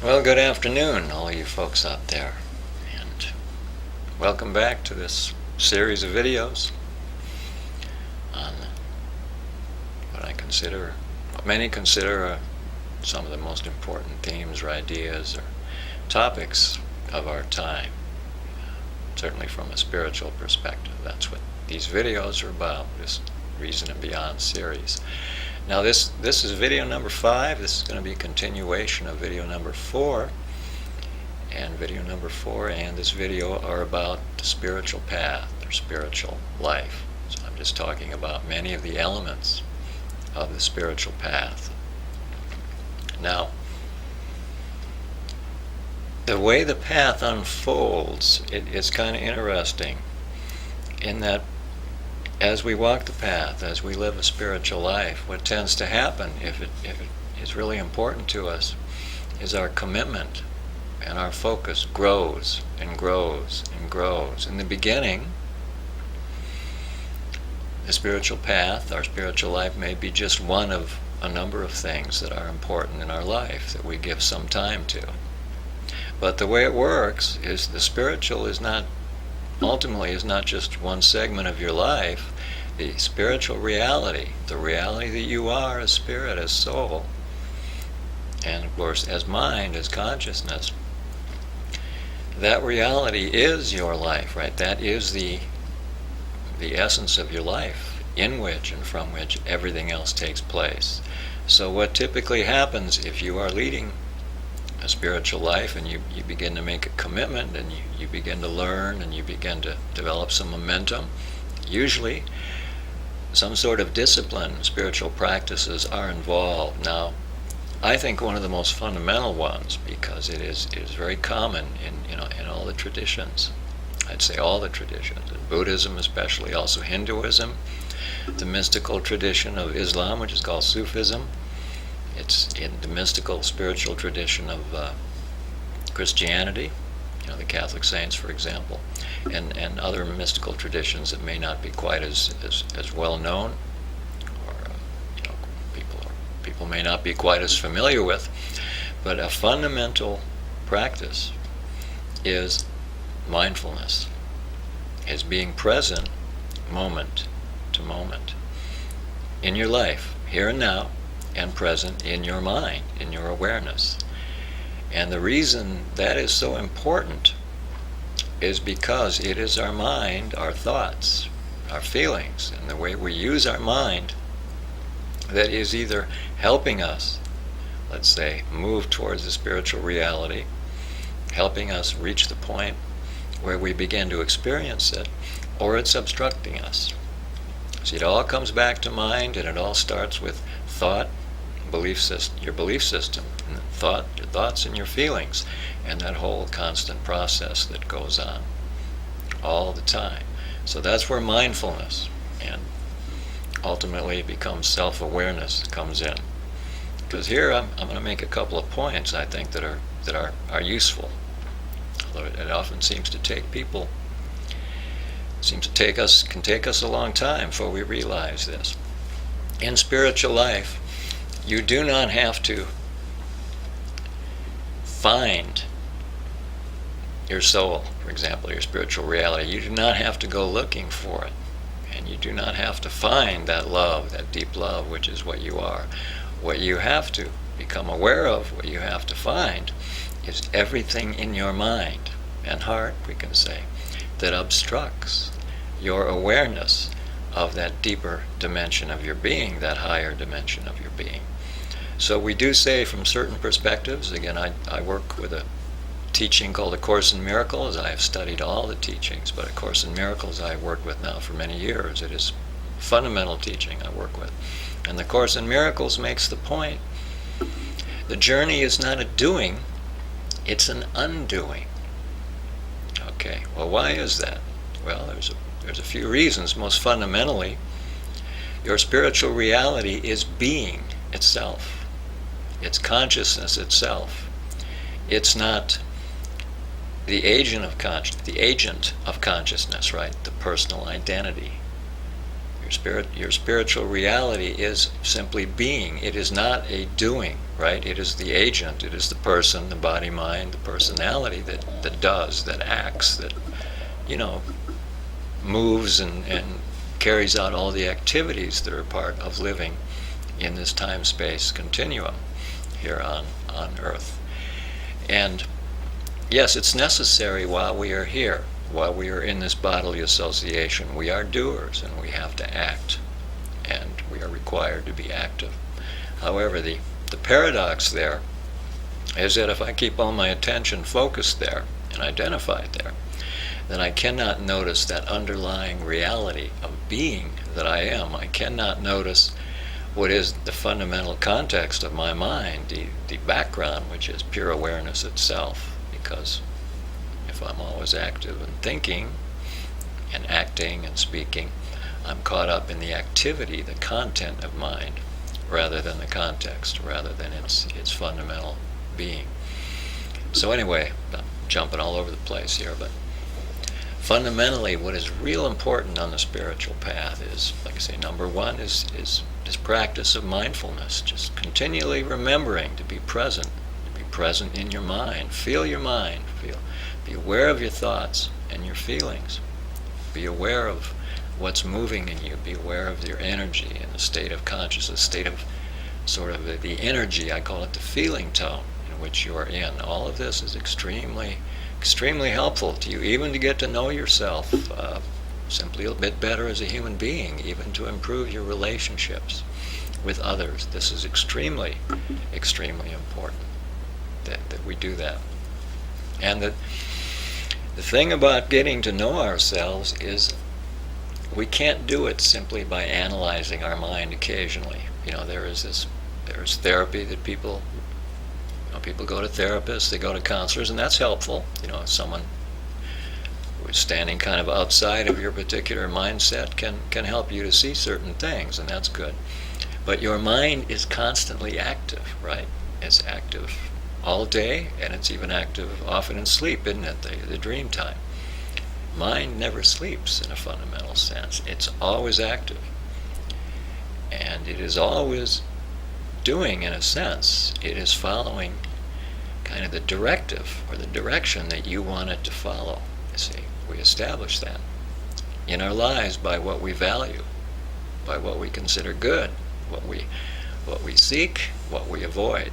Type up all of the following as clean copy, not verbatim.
Well, good afternoon, all you folks out there, and welcome back to this series of videos on what many consider some of the most important themes or ideas or topics of our time. Certainly from a spiritual perspective, that's what these videos are about, this Reason and Beyond series. Now this is video number 5. This is going to be a continuation of video number 4. And video number 4 and this video are about the spiritual path or spiritual life. So I'm just talking about many of the elements of the spiritual path. Now, the way the path unfolds, it's kind of interesting in that as we walk the path, as we live a spiritual life, what tends to happen, if it is really important to us, is our commitment and our focus grows and grows and grows. In the beginning, the spiritual path, our spiritual life, may be just one of a number of things that are important in our life that we give some time to. But the way it works is the spiritual is not just one segment of your life. The spiritual reality, the reality that you are as spirit, as soul, and of course as mind, as consciousness, that reality is your life, right? That is the essence of your life, in which and from which everything else takes place. So what typically happens if you are leading a spiritual life and you begin to make a commitment and you begin to learn and you begin to develop some momentum, usually some sort of discipline, spiritual practices are involved. Now, I think one of the most fundamental ones, because it is very common in all the traditions. I'd say all the traditions, in Buddhism especially, also Hinduism, the mystical tradition of Islam, which is called Sufism. It's in the mystical spiritual tradition of Christianity, the Catholic saints, for example, and other mystical traditions that may not be quite as well known, or people may not be quite as familiar with. But a fundamental practice is mindfulness, is being present moment to moment in your life, here and now, and present in your mind, in your awareness. And the reason that is so important is because it is our mind, our thoughts, our feelings, and the way we use our mind that is either helping us, let's say, move towards the spiritual reality, helping us reach the point where we begin to experience it, or it's obstructing us. See, it all comes back to mind, and it all starts with thought, your belief system, and your thoughts and your feelings, and that whole constant process that goes on all the time. So that's where mindfulness and ultimately becomes self-awareness comes in. Because here I'm going to make a couple of points I think that are useful. Although it often seems to take people, can take us a long time before we realize this. In spiritual life, you do not have to find your soul, for example, your spiritual reality. You do not have to go looking for it. And you do not have to find that love, that deep love, which is what you are. What you have to become aware of, what you have to find, is everything in your mind and heart, we can say, that obstructs your awareness of that deeper dimension of your being, that higher dimension of your being. So we do say from certain perspectives, again, I work with a teaching called A Course in Miracles. I have studied all the teachings, but A Course in Miracles I work with now for many years. It is fundamental teaching I work with. And the Course in Miracles makes the point, the journey is not a doing, it's an undoing. Okay, well, why is that? Well, there's a few reasons. Most fundamentally, your spiritual reality is being itself. It's consciousness itself. It's not the agent of consciousness, right? The personal identity. Your spiritual reality is simply being. It is not a doing, right? It is the agent. It is the person, the body, mind, the personality that does, that acts, that, moves and carries out all the activities that are part of living in this time-space continuum here on Earth. And yes, it's necessary while we are here, while we are in this bodily association. We are doers and we have to act, and we are required to be active. However, the paradox there is that if I keep all my attention focused there and identified there, then I cannot notice that underlying reality of being that I am. I cannot notice what is the fundamental context of my mind, the background, which is pure awareness itself. Because if I'm always active and thinking and acting and speaking, I'm caught up in the activity, the content of mind, rather than the context, rather than its fundamental being. So anyway, I'm jumping all over the place here, but fundamentally what is real important on the spiritual path is, like I say, number one is this practice of mindfulness, just continually remembering to be present in your mind. Feel your mind. Be aware of your thoughts and your feelings. Be aware of what's moving in you. Be aware of your energy and the state of consciousness, state of sort of the energy, I call it the feeling tone in which you are in. All of this is extremely helpful to you, even to get to know yourself simply a bit better as a human being, even to improve your relationships with others. This is extremely important that we do that. And the thing about getting to know ourselves is we can't do it simply by analyzing our mind occasionally. There's therapy that people go to therapists, they go to counselors, and that's helpful. Someone who's standing kind of outside of your particular mindset can help you to see certain things, and that's good. But your mind is constantly active, right? It's active all day, and it's even active often in sleep, isn't it? The dream time. Mind never sleeps in a fundamental sense. It's always active. And it is always doing, in a sense. It is following kind of the directive or the direction that you want it to follow. You see, we establish that in our lives by what we value, by what we consider good, what we seek, what we avoid.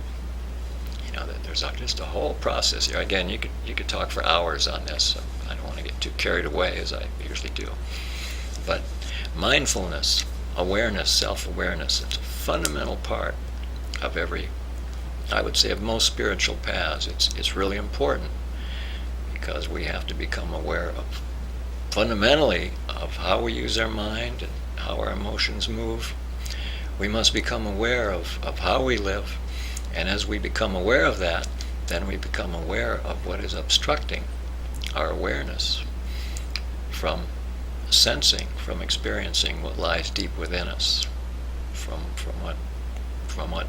There's just a whole process here. Again, you could talk for hours on this. So I don't want to get too carried away, as I usually do. But mindfulness, awareness, self-awareness, it's a fundamental part of of most spiritual paths. It's really important because we have to become aware of, fundamentally, of how we use our mind and how our emotions move. We must become aware of how we live. And as we become aware of that, then we become aware of what is obstructing our awareness from sensing, from experiencing what lies deep within us, from what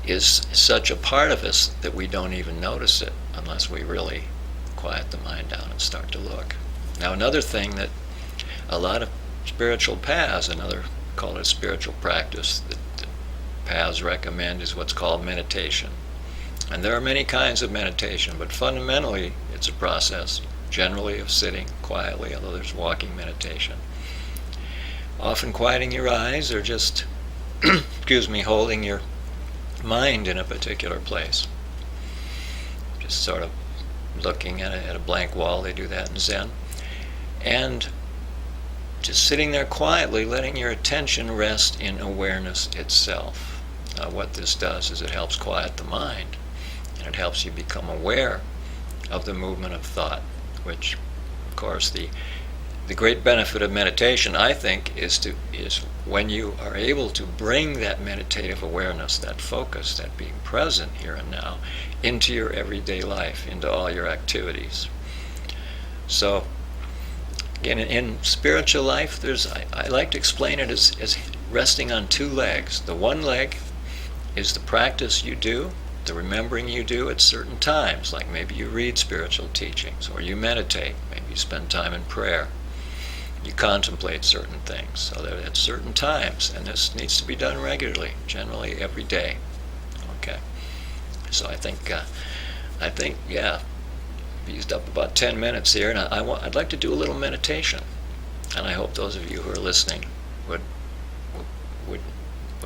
is such a part of us that we don't even notice it unless we really quiet the mind down and start to look. Now, another thing that a lot of spiritual paths, call it spiritual practice, that paths recommend is what's called meditation. And there are many kinds of meditation, but fundamentally it's a process generally of sitting quietly, although there's walking meditation. Often quieting your eyes or just holding your mind in a particular place. Just sort of looking at a blank wall. They do that in Zen. And just sitting there quietly, letting your attention rest in awareness itself. What this does is it helps quiet the mind, and it helps you become aware of the movement of thought, which, of course, the great benefit of meditation, I think, is when you are able to bring that meditative awareness, that focus, that being present here and now, into your everyday life, into all your activities. So, again, in spiritual life, I like to explain it as resting on two legs. The one leg is the practice you do, the remembering you do at certain times, like maybe you read spiritual teachings, or you meditate, maybe you spend time in prayer. you contemplate certain things. So that at certain times, and this needs to be done regularly, generally every day. Okay. So I think, yeah, I've used up about 10 minutes here, and I'd like to do a little meditation, and I hope those of you who are listening would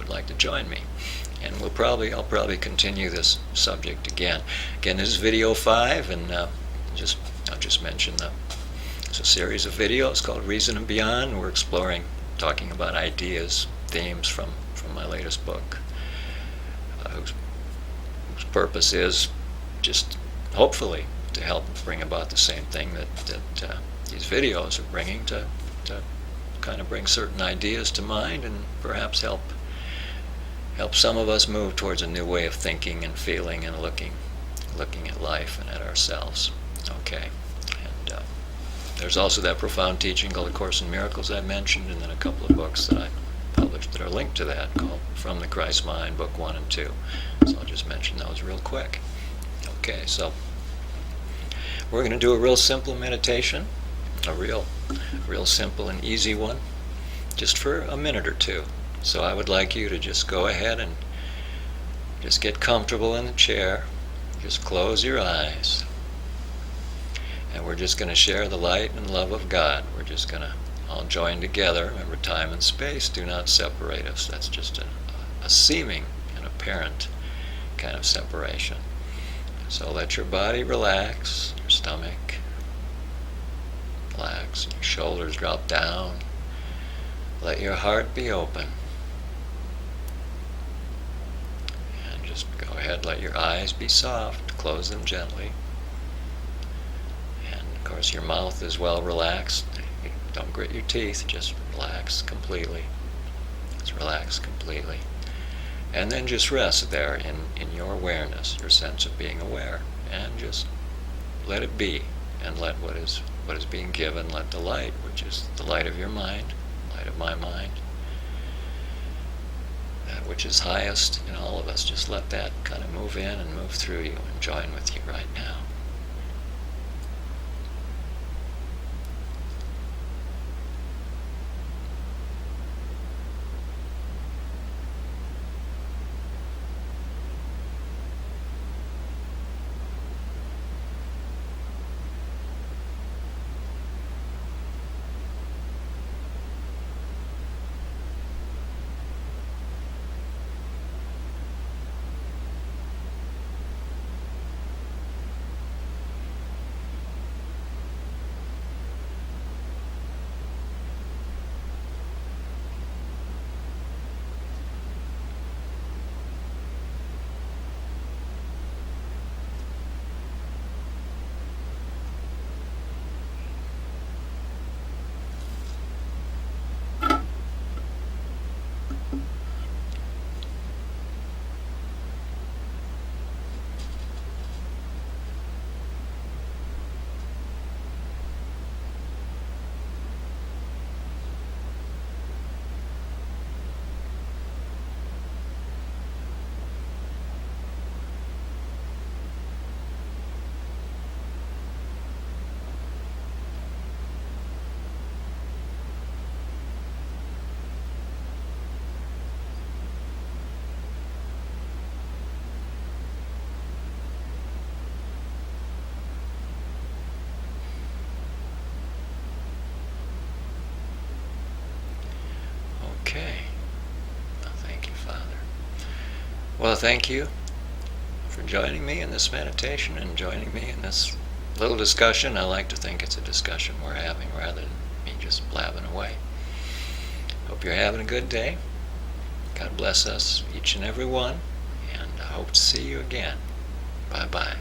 like to join me. And I'll probably continue this subject again. Again, this is video 5, and I'll just mention it's a series of videos called Reason and Beyond. We're talking about ideas, themes from my latest book, whose purpose is just hopefully to help bring about the same thing that these videos are bringing, to kind of bring certain ideas to mind and perhaps help some of us move towards a new way of thinking and feeling and looking at life and at ourselves. Okay. And there's also that profound teaching called A Course in Miracles I mentioned, and then a couple of books that I published that are linked to that, called From the Christ Mind, Book 1 and 2. So I'll just mention those real quick. Okay, so we're going to do a real simple meditation, a real simple and easy one, just for a minute or two. So I would like you to just go ahead and just get comfortable in the chair. Just close your eyes. And we're just going to share the light and love of God. We're just going to all join together. Remember, time and space do not separate us. That's just a seeming and apparent kind of separation. So let your body relax, your stomach relax, your shoulders drop down. Let your heart be open. And just go ahead, let your eyes be soft, close them gently. And of course your mouth is well relaxed. Don't grit your teeth, just relax completely. Just relax completely. And then just rest there in your awareness, your sense of being aware. And just let it be. And let what is being given, let the light, which is the light of your mind, light of my mind, that which is highest in all of us, just let that kind of move in and move through you and join with you right now. Okay. Well, thank you, Father. Well, thank you for joining me in this meditation and joining me in this little discussion. I like to think it's a discussion we're having rather than me just blabbing away. Hope you're having a good day. God bless us, each and every one, and I hope to see you again. Bye-bye.